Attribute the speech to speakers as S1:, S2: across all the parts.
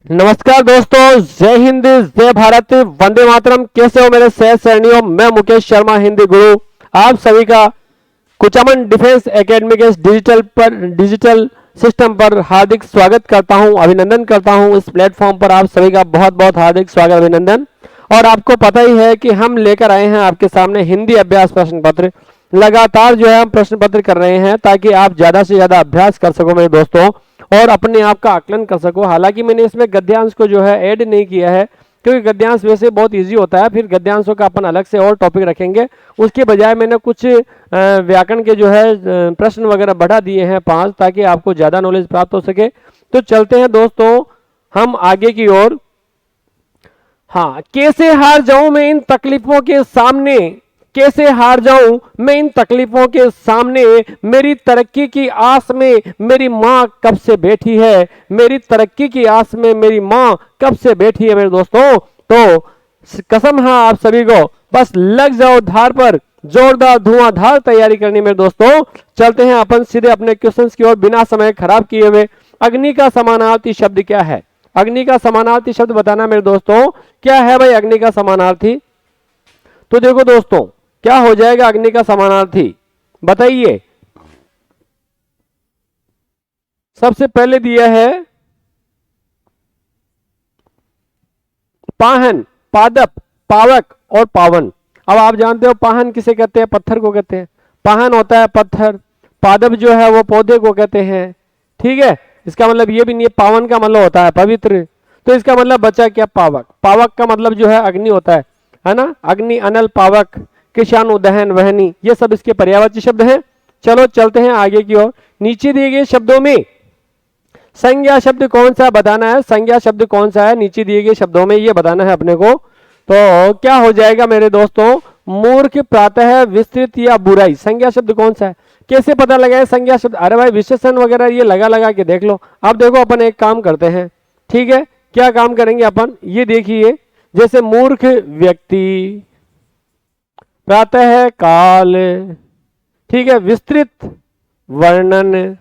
S1: नमस्कार दोस्तों, जय हिंद, जय भारत, वंदे मातरम। कैसे हो मेरे सहकर्मियों? मैं मुकेश शर्मा, हिंदी गुरु, आप सभी का कुचामन डिफेंस एकेडमी के डिजिटल सिस्टम पर हार्दिक स्वागत करता हूं, अभिनंदन करता हूं। इस प्लेटफॉर्म पर आप सभी का बहुत बहुत हार्दिक स्वागत, अभिनंदन। और आपको पता ही है कि हम लेकर आए हैं आपके सामने हिंदी अभ्यास प्रश्न पत्र। लगातार जो है हम प्रश्न पत्र कर रहे हैं ताकि आप ज्यादा से ज्यादा अभ्यास कर सको मेरे दोस्तों, और अपने आप का आकलन कर सको। हालांकि मैंने इसमें गद्यांश को जो है ऐड नहीं किया है, क्योंकि गद्यांश वैसे बहुत इजी होता है, फिर गद्यांशों का अपन अलग से और टॉपिक रखेंगे। उसके बजाय मैंने कुछ व्याकरण के जो है प्रश्न वगैरह बढ़ा दिए हैं 5, ताकि आपको ज़्यादा नॉलेज प्राप्त हो सके। तो चलते हैं दोस्तों हम आगे की ओर। हाँ, कैसे हार जाऊं मैं इन तकलीफों के सामने, कैसे हार जाऊं मैं इन तकलीफों के सामने, मेरी तरक्की की आस में मेरी माँ कब से बैठी है, मेरी तरक्की की आस में मेरी माँ कब से बैठी है मेरे दोस्तों। तो कसम है आप सभी को, बस लग जाओ धार पर, जोरदार धुआंधार तैयारी करनी मेरे दोस्तों। चलते हैं अपन सीधे अपने क्वेश्चंस की ओर बिना समय खराब किए हुए। अग्नि का समानार्थी शब्द क्या है? अग्नि का समानार्थी शब्द बताना मेरे दोस्तों, क्या है भाई अग्नि का समानार्थी? तो देखो दोस्तों, क्या हो जाएगा अग्नि का समानार्थी, बताइए। सबसे पहले दिया है पाहन, पादप, पावक और पावन। अब आप जानते हो पाहन किसे कहते हैं? पत्थर को कहते हैं। पाहन होता है पत्थर, पादप जो है वो पौधे को कहते हैं, ठीक है। इसका मतलब ये भी नहीं है, पावन का मतलब होता है पवित्र। तो इसका मतलब बचा क्या? पावक। पावक का मतलब जो है अग्नि होता है ना। अग्नि, अनल, पावक, किशानु, दहन, वहनी, ये सब इसके पर्यायवाची शब्द हैं। चलो चलते हैं आगे की ओर। नीचे दिए गए शब्दों में संज्ञा शब्द कौन सा बताना है? संज्ञा शब्द कौन सा है नीचे दिए गए शब्दों में, ये बताना है अपने को। तो क्या हो जाएगा मेरे दोस्तों? मूर्ख, प्रातः, विस्तृत या बुराई। संज्ञा शब्द कौन सा है? कैसे पता लगाए संज्ञा शब्द? अरे भाई विशेषण वगैरह ये लगा लगा के देख लो। अब देखो अपन एक काम करते हैं, ठीक है। क्या काम करेंगे अपन? ये देखिए, जैसे मूर्ख व्यक्ति, प्रातः काल, ठीक है, विस्तृत वर्णन।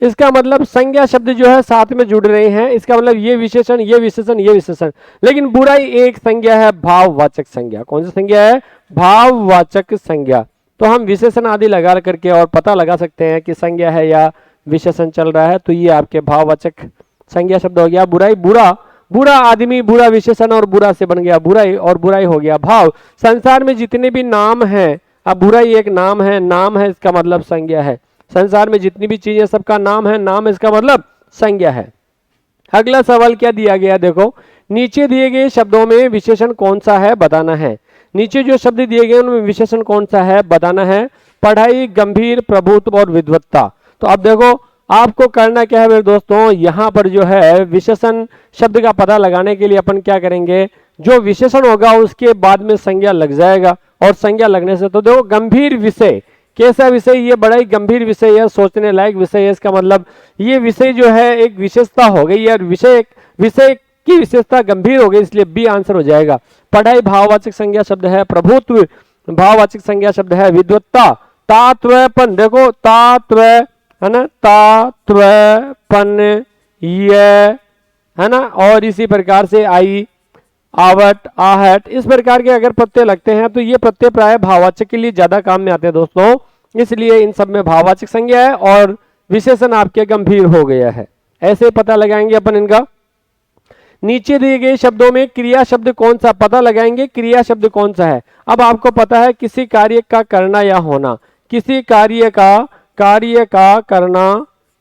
S1: इसका मतलब संज्ञा शब्द जो है साथ में जुड़ रहे हैं। इसका मतलब ये विशेषण, ये विशेषण, ये विशेषण। लेकिन बुराई एक संज्ञा है, भाववाचक संज्ञा। कौन सी संज्ञा है? भाववाचक संज्ञा। तो हम विशेषण आदि लगा करके और पता लगा सकते हैं कि संज्ञा है या विशेषण चल रहा है। तो ये आपके भाववाचक संज्ञा शब्द हो गया। बुराई, बुरा, बुरा आदमी, बुरा विशेषण, और बुरा से बन गया बुराई, और बुराई हो गया भाव। संसार में जितने भी नाम हैं, अब बुराई एक नाम है, नाम है इसका मतलब संज्ञा है। संसार में जितनी भी चीजें सबका नाम है, नाम इसका मतलब संज्ञा है। अगला सवाल क्या दिया गया? देखो, नीचे दिए गए शब्दों में विशेषण कौन सा है बताना है। नीचे जो शब्द दिए गए उनमें विशेषण कौन सा है बताना है। पढ़ाई, गंभीर, प्रभुत्व और विद्वत्ता। तो अब देखो आपको करना क्या है मेरे दोस्तों, यहाँ पर जो है विशेषण शब्द का पता लगाने के लिए अपन क्या करेंगे, जो विशेषण होगा उसके बाद में संज्ञा लग जाएगा। और संज्ञा लगने से, तो देखो गंभीर विषय, कैसा विषय? ये बड़ा ही गंभीर विषय है, सोचने लायक विषय है। इसका मतलब ये विषय जो है एक विशेषता हो गई है, विषय की विशेषता गंभीर हो गई, इसलिए बी आंसर हो जाएगा। पढ़ाई भाववाचक संज्ञा शब्द है, प्रभुत्व भाववाचक संज्ञा शब्द है, विद्वत्ता, तात्वपन, देखो तात्व है ना, तात्वपन, ये है ना, और इसी प्रकार से आई, आवट, आहट, इस प्रकार के अगर प्रत्यय लगते हैं तो ये प्रत्यय प्राय भाववाचक के लिए ज्यादा काम में आते हैं दोस्तों। इसलिए इन सब में भाववाचक संज्ञा है और विशेषण आपके गंभीर हो गया है। ऐसे पता लगाएंगे अपन इनका। नीचे दिए गए शब्दों में क्रिया शब्द कौन सा, पता लगाएंगे क्रिया शब्द कौन सा है। अब आपको पता है किसी कार्य का करना या होना, किसी कार्य का करना,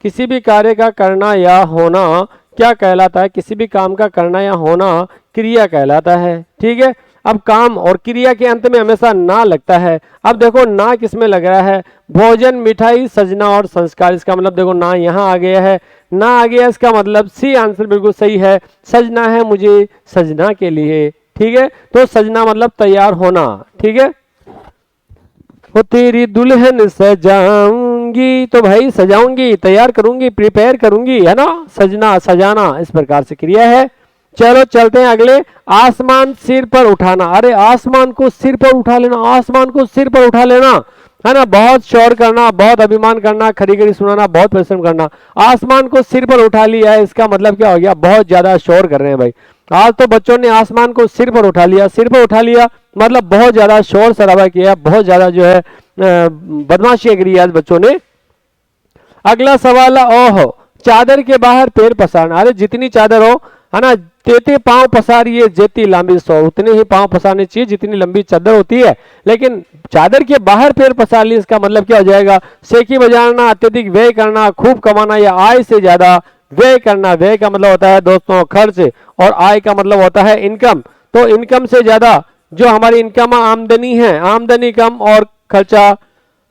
S1: किसी भी कार्य का करना या होना क्या कहलाता है? किसी भी काम का करना या होना क्रिया कहलाता है, ठीक है। अब काम और क्रिया के अंत में हमेशा ना लगता है। अब देखो ना किस में लग रहा है? भोजन, मिठाई, सजना और संस्कार। इसका मतलब देखो ना यहाँ आ गया है, ना आ गया, इसका मतलब सी आंसर बिल्कुल सही है। सजना है मुझे सजना के लिए, ठीक है। तो सजना मतलब तैयार होना, ठीक है। वो तेरी दुल्हन सजाऊंगी, तो भाई सजाऊंगी, तैयार करूंगी, प्रिपेयर करूंगी, है ना। सजना, सजाना, इस प्रकार से क्रिया है। चलो चलते हैं अगले। आसमान सिर पर उठाना। अरे आसमान को सिर पर उठा लेना, आसमान को सिर पर उठा लेना। है ना, बहुत शोर करना, बहुत अभिमान करना, खरी खरी सुनाना, बहुत परिश्रम करना। आसमान को सिर पर उठा लिया है, इसका मतलब क्या हो गया, बहुत ज्यादा शोर कर रहे हैं भाई। आज तो बच्चों ने आसमान को सिर पर उठा लिया, सिर पर उठा लिया मतलब बहुत ज्यादा शोर शराबा किया, बहुत ज्यादा जो है बदमाशी करी आज बच्चों ने। अगला सवाल है, ओहो चादर के बाहर पैर पसारना। अरे जितनी चादर हो, है ना, तेते पांव पसारिए जेती लंबी सो, उतने ही पांव पसारने चाहिए जितनी लंबी चादर होती है, लेकिन चादर के बाहर पैर पसार ली, इसका मतलब क्या हो जाएगा, सेकी बजाना, अत्यधिक व्यय करना, खूब कमाना या आय से ज्यादा व्यय करना। व्यय का मतलब होता है दोस्तों खर्च, और आय का मतलब होता है इनकम। तो इनकम से ज्यादा जो हमारी इनकम आमदनी है, आमदनी कम और खर्चा,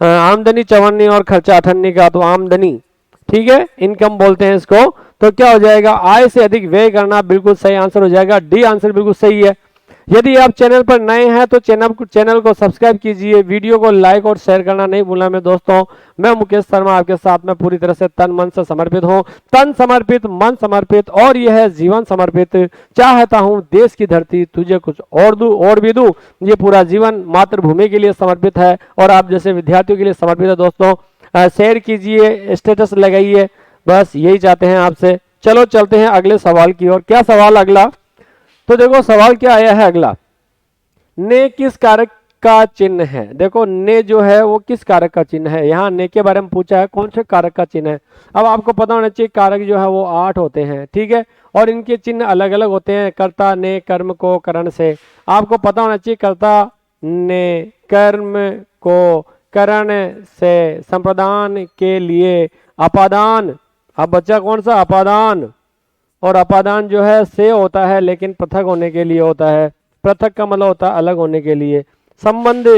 S1: आमदनी चवन्नी और खर्चा अठन्नी का, तो आमदनी, ठीक है, इनकम बोलते हैं इसको। तो क्या हो जाएगा, आय से अधिक व्यय करना, बिल्कुल सही आंसर हो जाएगा, डी आंसर बिल्कुल सही है। यदि आप चैनल पर नए हैं तो चैनल को सब्सक्राइब कीजिए, वीडियो को लाइक और शेयर करना नहीं भूलना। मैं दोस्तों, मैं मुकेश शर्मा आपके साथ में पूरी तरह से तन मन से समर्पित हूँ, तन समर्पित, मन समर्पित, और यह है जीवन समर्पित। चाहता हूँ देश की धरती तुझे कुछ और दूं और भी दूं। ये पूरा जीवन मातृभूमि के लिए समर्पित है और आप जैसे विद्यार्थियों के लिए समर्पित है। दोस्तों शेयर कीजिए, स्टेटस लगाइए, बस यही चाहते हैं आपसे। चलो चलते हैं अगले सवाल की ओर। क्या सवाल अगला, तो देखो सवाल क्या आया है अगला, ने किस कारक का चिन्ह है। देखो ने जो है वो किस कारक का चिन्ह है, यहाँ ने के बारे में पूछा है, कौन से कारक का चिन्ह है। अब आपको पता होना चाहिए कारक जो है वो 8 होते हैं, ठीक है, और इनके चिन्ह अलग अलग होते हैं। कर्ता ने कर्म को करण से, आपको पता होना चाहिए कर्ता ने कर्म को करण से संप्रदान के लिए अपादान। अब बच्चा कौन सा, अपादान, और अपादान जो है से होता है लेकिन पृथक होने के लिए होता है। पृथक का मतलब होता है अलग होने के लिए। संबंध,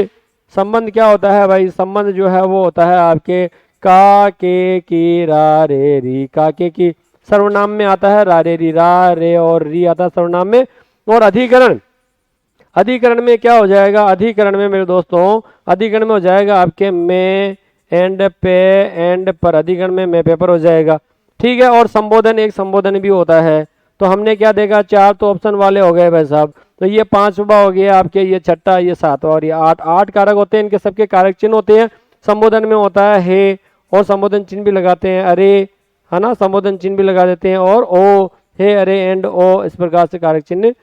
S1: संबंध क्या होता है भाई, संबंध जो है वो होता है आपके का के की रा रे री, का के की सर्वनाम में आता है, रा रे री, रा रे और री आता है सर्वनाम में। और अधिकरण, अधिकरण में क्या हो जाएगा, अधिकरण में मेरे दोस्तों, अधिकरण में हो जाएगा आपके में एंड पे एंड पर, अधिकरण में मैं पेपर हो जाएगा, ठीक है। और संबोधन, एक संबोधन भी होता है। तो हमने क्या देखा, 4 तो ऑप्शन वाले हो गए भाई साहब, तो ये 5वां हो गया आपके, ये 6ठा, ये 7वां और ये 8। 8 कारक होते हैं, इनके सबके कारक चिन्ह होते हैं। संबोधन में होता है हे, और संबोधन चिन्ह भी लगाते हैं, अरे, है ना, संबोधन चिन्ह भी लगा देते हैं, और ओ, हे, अरे, एंड ओ, इस प्रकार से कारक चिन्ह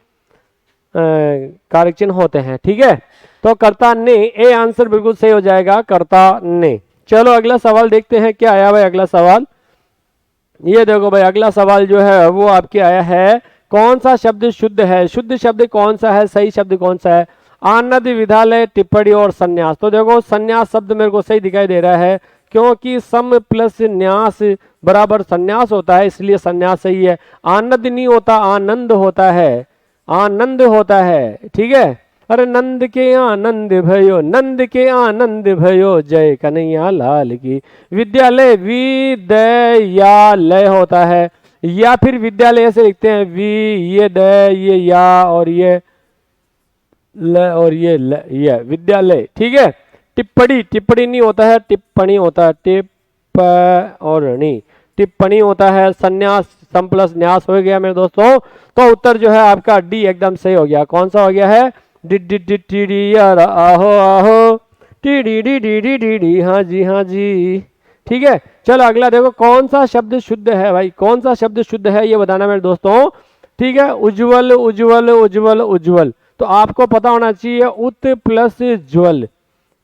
S1: कारक चिन्ह होते हैं, ठीक है। तो कर्ता ने, ए आंसर बिल्कुल सही हो जाएगा, कर्ता ने। चलो अगला सवाल देखते हैं क्या आया भाई अगला सवाल। ये देखो भाई अगला सवाल जो है वो आपके आया है, कौन सा शब्द शुद्ध है, शुद्ध शब्द कौन सा है, सही शब्द कौन सा है। आनंद, विद्यालय, टिप्पणी और संन्यास। तो देखो संन्यास शब्द मेरे को सही दिखाई दे रहा है, क्योंकि सम प्लस न्यास बराबर संन्यास होता है, इसलिए संन्यास सही है। आनंद नहीं होता, आनंद होता है, आनंद होता है, ठीक है। अरे नंद के आनंद भयो, नंद के आनंद भयो, जय कन्हैया लाल की। विद्यालय, विद्यालय होता है, या फिर विद्यालय ऐसे लिखते हैं, वी, ये द, ये या, और ये ल, और ये ल, ये विद्यालय, ठीक है। टिप्पणी, टिप्पणी नहीं होता है, टिप्पणी होता है, टिप और नी, टिप्पणी होता है। संन्यास, सम प्लस न्यास हो गया मेरे दोस्तों। तो उत्तर जो है आपका डी एकदम सही हो गया। कौन सा हो गया है, D D D T D यार, आहो आहो, T D D D D D D, हाँ जी हाँ जी, ठीक है। चलो अगला देखो, कौन सा शब्द शुद्ध है भाई, कौन सा शब्द शुद्ध है ये बताना मेरे दोस्तों, ठीक है। उज्जवल, उज्जवल, उज्जवल, उज्जवल, तो आपको पता होना चाहिए उत प्लस ज्वल,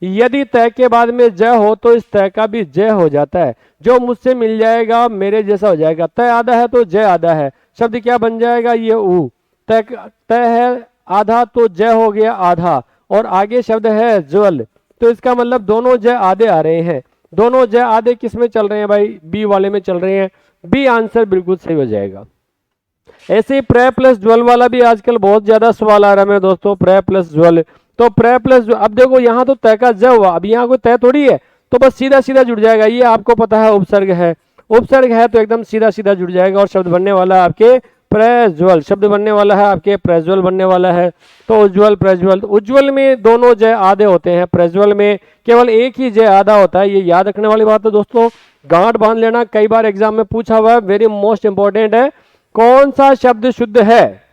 S1: यदि तय के बाद में जय हो तो इस तय का भी जय हो जाता है। जो मुझसे मिल जाएगा मेरे जैसा हो जाएगा। तय आधा है तो जय आधा है, शब्द क्या बन जाएगा, ये ऊ। तय, तय है आधा तो जय हो गया आधा, और आगे शब्द है ज्वल, तो इसका मतलब दोनों जय आधे आ रहे हैं। दोनों जय आधे किस में चल रहे हैं भाई, बी वाले में चल रहे हैं। बी आंसर बिल्कुल सही हो जाएगा। ऐसे ही प्रे प्लस ज्वल वाला भी आजकल बहुत ज्यादा सवाल आ रहा है मेरे दोस्तों, प्रे प्लस ज्वल। तो प्रे प्लस, अब देखो यहाँ तो तय का जय हुआ, अब यहाँ कोई तय थोड़ी है, तो बस सीधा सीधा जुड़ जाएगा। ये आपको पता है उपसर्ग है, उपसर्ग है तो एकदम सीधा सीधा जुड़ जाएगा, और शब्द बनने वाला आपके प्रज्वल, शब्द बनने वाला है आपके प्रज्वल बनने वाला है। तो उज्जवल, प्रज्वल, उज्जवल में दोनों जय आधे होते हैं, प्रज्वल में केवल एक ही जय आधा होता है। ये याद रखने वाली बात है दोस्तों, गांठ बांध लेना, कई बार एग्जाम में पूछा हुआ है, वेरी मोस्ट इंपॉर्टेंट है। कौन सा शब्द शुद्ध है,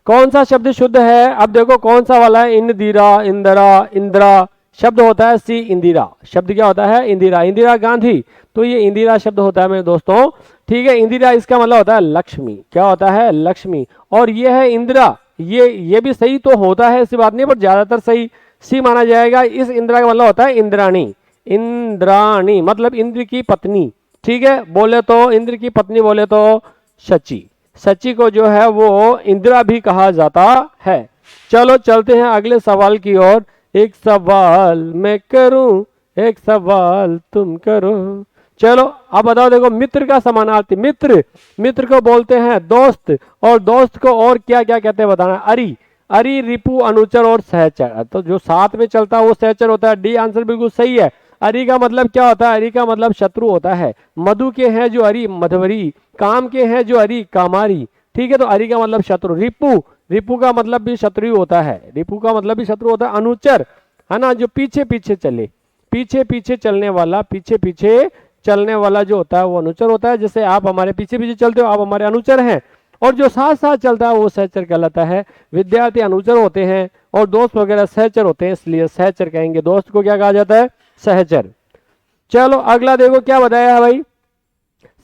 S1: कौन सा शब्द शुद्ध है। अब देखो कौन सा वाला है, इंदिरा, इंदिरा, इंदिरा, शब्द होता है सी इंदिरा, शब्द क्या होता है इंदिरा, इंदिरा गांधी, तो ये इंदिरा शब्द होता है मेरे दोस्तों, ठीक है। इंदिरा इसका मतलब होता है लक्ष्मी, क्या होता है लक्ष्मी, और ये है इंदिरा, ये भी सही तो होता है, ऐसी बात नहीं, पर ज्यादातर सही सी माना जाएगा। इस इंदिरा का मतलब होता है इंद्राणी, इंद्राणी मतलब इंद्र की पत्नी, ठीक है। बोले तो इंद्र की पत्नी बोले तो शची, शची को जो है वो इंदिरा भी कहा जाता है। चलो चलते हैं अगले सवाल की ओर। एक सवाल मैं करूं, एक सवाल तुम करो। चलो अब बताओ, देखो मित्र का समानार्थी, मित्र, मित्र को बोलते हैं दोस्त, और दोस्त को और क्या क्या कहते हैं बताना। अरि, अरि, रिपु, अनुचर और सहचर, तो जो साथ में चलता है वो सहचर होता है। डी आंसर बिल्कुल सही है। अरि का मतलब क्या होता है, अरि का मतलब शत्रु होता है। मधु के हैं जो अरि मधवरी, काम के हैं जो अरि कामारी, ठीक है, तो अरि का मतलब शत्रु। रिपु, रिपु का मतलब भी शत्रु ही होता है, रिपु का मतलब भी शत्रु होता है। अनुचर है ना, जो पीछे पीछे चले, पीछे पीछे चलने वाला, पीछे पीछे चलने वाला जो होता है वो अनुचर होता है। जैसे आप हमारे पीछे पीछे चलते हो, आप हमारे अनुचर हैं, और जो साथ साथ चलता है वो सहचर कहलाता है। विद्यार्थी अनुचर होते हैं और दोस्त वगैरह सहचर होते हैं, इसलिए सहचर कहेंगे। दोस्त को क्या कहा जाता है, सहचर। चलो अगला देखो क्या बताया है भाई,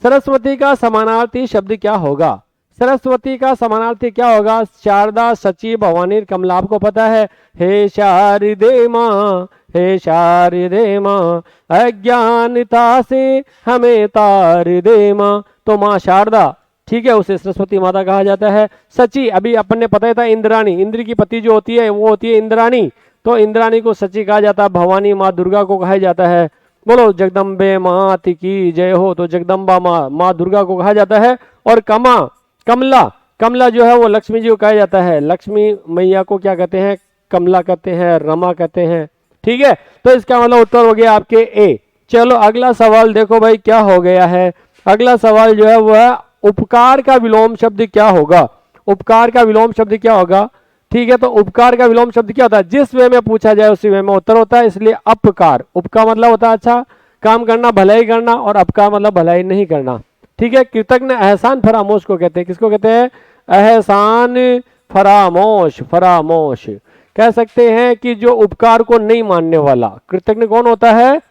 S1: सरस्वती का समानार्थी शब्द क्या होगा। सरस्वती का समानार्थी क्या होगा, शारदा, सची, भवानी, कमला। आपको पता है, हे शारदे माँ, हे शारदे माँ, अज्ञानता से हमें तार दे माँ, तो माँ शारदा, ठीक है, उसे सरस्वती माता कहा जाता है। सची, अभी अपन ने पता ही था, इंद्राणी, इंद्र की पति जो होती है वो होती है इंद्राणी, तो इंद्राणी को सची कहा जाता है। भवानी माँ दुर्गा को कहा जाता है। बोलो जगदम्बे मात की जय हो, तो जगदम्बा माँ दुर्गा को कहा जाता है। और कमला, कमला जो है वो लक्ष्मी जी को कहा जाता है। लक्ष्मी मैया को क्या कहते हैं, कमला कहते हैं, रमा कहते हैं, ठीक है। तो इसका मतलब उत्तर हो गया आपके ए। चलो अगला सवाल देखो भाई क्या हो गया है। अगला सवाल जो है वो है, उपकार का विलोम शब्द क्या होगा। उपकार का विलोम शब्द क्या होगा, ठीक है, तो उपकार का विलोम शब्द क्या होता है, जिस वे में पूछा जाए उसी वे में उत्तर होता है, इसलिए अपकार। उप का मतलब होता है अच्छा काम करना, भलाई करना, और अपकार मतलब भलाई नहीं करना, ठीक है। कृतज्ञ एहसान फरामोश को कहते हैं, किसको कहते हैं, एहसान फरामोश, फरामोश कह सकते हैं कि जो उपकार को नहीं मानने वाला। कृतज्ञ कौन होता है,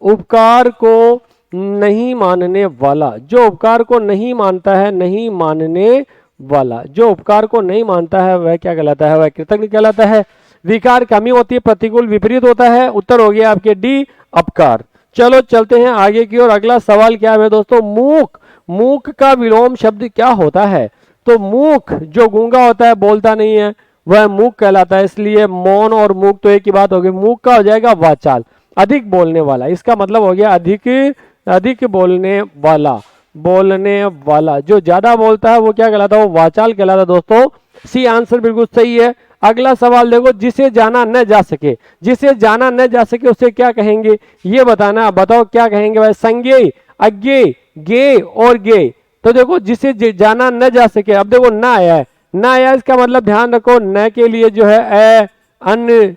S1: उपकार को नहीं मानने वाला, जो उपकार को नहीं मानता है, नहीं मानने वाला, जो उपकार को नहीं मानता है वह क्या कहलाता है, वह कृतज्ञ कहलाता है। विकार कमी होती है, प्रतिकूल विपरीत होता है, उत्तर हो गया आपके डी अपकार। चलो चलते हैं आगे की ओर। अगला सवाल क्या है दोस्तों, मूक, मूक का विलोम शब्द क्या होता है। तो मूक जो गूंगा होता है, बोलता नहीं है, वह मूक कहलाता है, इसलिए मौन और मूक तो एक ही बात होगी। मूक का हो जाएगा वाचाल, अधिक बोलने वाला, इसका मतलब हो गया अधिक, अधिक बोलने वाला, बोलने वाला, जो ज्यादा बोलता है वो क्या कहलाता है, वो वाचाल कहलाता है दोस्तों। सी आंसर बिल्कुल सही है। अगला सवाल देखो, जिसे जाना न जा सके, जिसे जाना न जा सके उसे क्या कहेंगे, ये बताना। बताओ क्या कहेंगे भाई, संज्ञेय, अज्ञेय, गे और गे। तो देखो जिसे जाना न जा सके, अब देखो न आया है, न आया, इसका मतलब ध्यान रखो, न के लिए जो है ए, अन्न,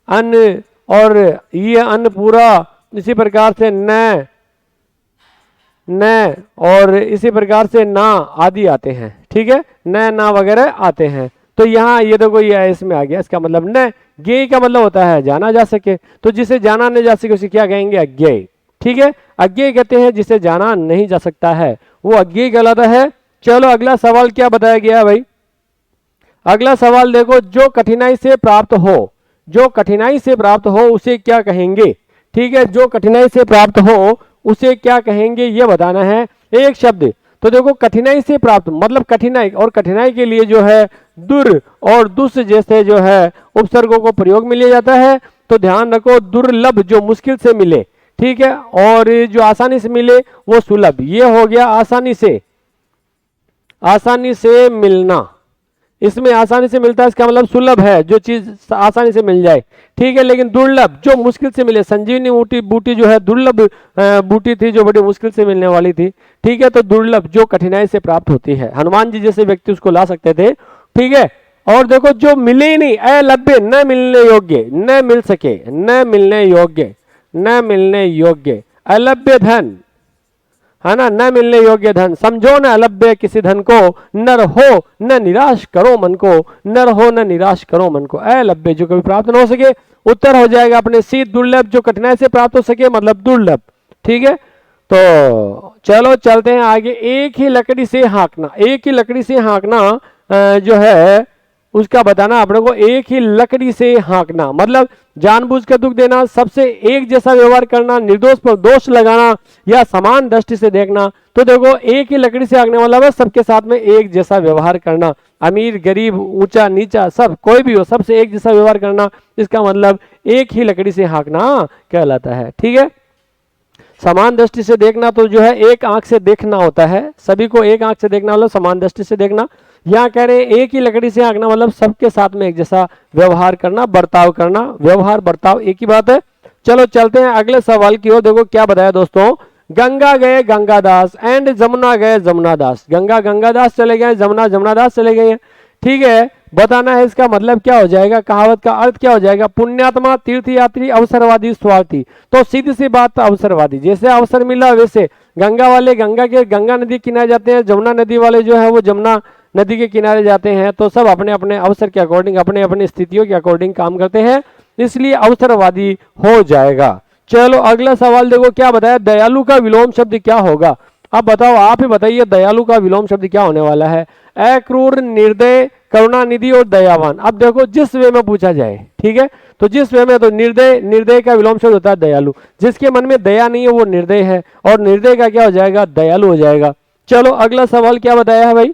S1: अन्न, और ये अन्न पूरा, इसी प्रकार से न, न, और इसी प्रकार से ना आदि आते हैं, ठीक है, न, ना वगैरह आते हैं। तो यहाँ ये देखो ये इसमें आ गया, इसका मतलब न। ज्ञेय का मतलब होता है जाना जा सके, तो जिसे जाना नहीं जा सके उसे क्या कहेंगे, अज्ञेय, ठीक है। अज्ञेय कहते हैं जिसे जाना नहीं जा सकता है, वो अज्ञेय कहलाता है। चलो अगला सवाल क्या बताया गया है भाई। अगला सवाल देखो, जो कठिनाई से प्राप्त हो, जो कठिनाई से प्राप्त हो उसे क्या कहेंगे, ठीक है, जो कठिनाई से प्राप्त हो उसे क्या कहेंगे ये बताना है। एक शब्द, तो देखो कठिनाई से प्राप्त मतलब कठिनाई, और कठिनाई के लिए जो है दुर और दुस जैसे जो है उपसर्गों को प्रयोग में लिया जाता है। तो ध्यान रखो, दुर्लभ जो मुश्किल से मिले, ठीक है, और जो आसानी से मिले वो सुलभ, ये हो गया आसानी से, आसानी से मिलना, इसमें आसानी से मिलता है, इसका मतलब सुलभ है, जो चीज आसानी से मिल जाए, ठीक है। लेकिन दुर्लभ जो मुश्किल से मिले, संजीवनी बूटी, बूटी जो है दुर्लभ बूटी थी, जो बड़ी मुश्किल से मिलने वाली थी, ठीक है। तो दुर्लभ जो कठिनाई से प्राप्त होती है, हनुमान जी जैसे व्यक्ति उसको ला सकते थे, ठीक है। और देखो जो मिले ही नहीं, अलभ्य, न मिलने योग्य, न मिल सके, न मिलने योग्य, न मिलने योग्य, अलभ्य धन, है ना, न मिलने योग्य धन, समझो न अलभ्य किसी धन को, न रहो न निराश करो मन को, न रहो न निराश करो मन को। अलभ्य जो कभी प्राप्त न हो सके उत्तर हो जाएगा अपने सी दुर्लभ, जो कठिनाई से प्राप्त हो सके मतलब दुर्लभ। ठीक है, तो चलो चलते हैं आगे। एक ही लकड़ी से हाँकना, एक ही लकड़ी से हाँकना जो है उसका बताना अपने को। एक ही लकड़ी से हाँकना मतलब जानबूझकर दुख देना, सबसे एक जैसा व्यवहार करना, निर्दोष पर दोष लगाना या समान दृष्टि से देखना। तो देखो एक ही लकड़ी से हाँकने वाला है सबके साथ में एक जैसा व्यवहार करना, अमीर गरीब ऊंचा नीचा सब कोई भी हो सबसे एक जैसा व्यवहार करना, इसका मतलब एक ही लकड़ी से हाँकना कहलाता है। ठीक है, समान दृष्टि से देखना तो जो है एक आंख से देखना होता है, सभी को एक आंख से देखना मतलब समान दृष्टि से देखना। यहाँ कह रहे हैं एक ही लकड़ी से हाँकना मतलब सबके साथ में एक जैसा व्यवहार करना, बर्ताव करना, व्यवहार बर्ताव एक ही बात है। चलो चलते हैं अगले सवाल की ओर। देखो क्या बताया दोस्तों, गंगा गए गंगादास एंड जमुना गए जमुनादास। गंगा गंगादास चले गए, जमुना जमुनादास चले गए। ठीक है, बताना है इसका मतलब क्या हो जाएगा, कहावत का अर्थ क्या हो जाएगा। पुण्यात्मा, तीर्थयात्री, अवसरवादी, स्वार्थी। तो सीधी सी बात अवसरवादी, जैसे अवसर मिला वैसे गंगा वाले गंगा के गंगा नदी किनारे जाते हैं, जमुना नदी वाले जो है वो जमुना नदी के किनारे जाते हैं। तो सब अपने अपने अवसर के अकॉर्डिंग, अपने अपनी स्थितियों के अकॉर्डिंग काम करते हैं, इसलिए अवसरवादी हो जाएगा। चलो अगला सवाल देखो क्या बताया, दयालु का विलोम शब्द क्या होगा। अब बताओ, आप ही बताइए दयालु का विलोम शब्द क्या होने वाला है। अक्रूर, निर्दय, करुणानिधि और दयावान। अब देखो जिस वे में पूछा जाए, ठीक है, तो जिस वे में, तो निर्दय, निर्दय का विलोम शब्द होता है दयालु। जिसके मन में दया नहीं है वो निर्दय है, और निर्दय का क्या हो जाएगा, दयालु हो जाएगा। चलो अगला सवाल क्या बताया है भाई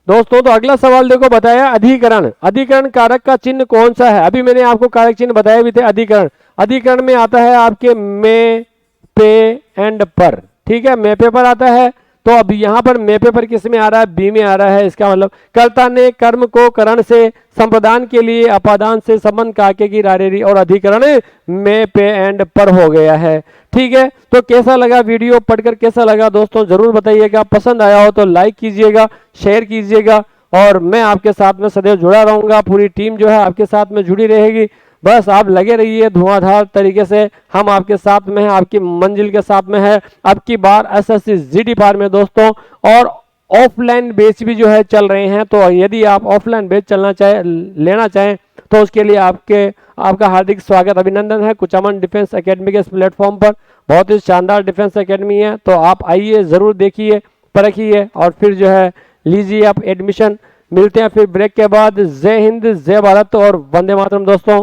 S1: दोस्तों, तो अगला सवाल देखो बताया अधिकरण। अधिकरण कारक का चिन्ह कौन सा है। अभी मैंने आपको कारक चिन्ह बताए भी थे। अधिकरण, अधिकरण में आता है आपके में, पे एंड पर। ठीक है, मे पे पर आता है। तो अब यहाँ पर मे पे पर किस में आ रहा है, बी में आ रहा है। इसका मतलब कर्ता ने कर्म को करण से, संप्रदान के लिए अपादान से, संबंध काके की रारेरी, और अधिकरण मे पे एंड पर हो गया है। ठीक है, तो कैसा लगा वीडियो पढ़कर, कैसा लगा दोस्तों जरूर बताइएगा। पसंद आया हो तो लाइक कीजिएगा, शेयर कीजिएगा, और मैं आपके साथ में सदैव जुड़ा रहूंगा। पूरी टीम जो है आपके साथ में जुड़ी रहेगी। बस आप लगे रहिए धुआंधार तरीके से, हम आपके साथ में हैं, आपकी मंजिल के साथ में है। अब की बार एसएससी जीडी पार में दोस्तों, और ऑफलाइन बैच भी जो है चल रहे हैं। तो यदि आप ऑफलाइन बैच चलना चाहे, लेना चाहें, तो उसके लिए आपका हार्दिक स्वागत, अभिनंदन है कुचामन डिफेंस एकेडमी के इस प्लेटफॉर्म पर। बहुत ही शानदार डिफेंस एकेडमी है, तो आप आइए, जरूर देखिए, परखिए, और फिर जो है लीजिए आप एडमिशन। मिलते हैं फिर ब्रेक के बाद। जय हिंद, जय भारत और वंदे मातरम दोस्तों।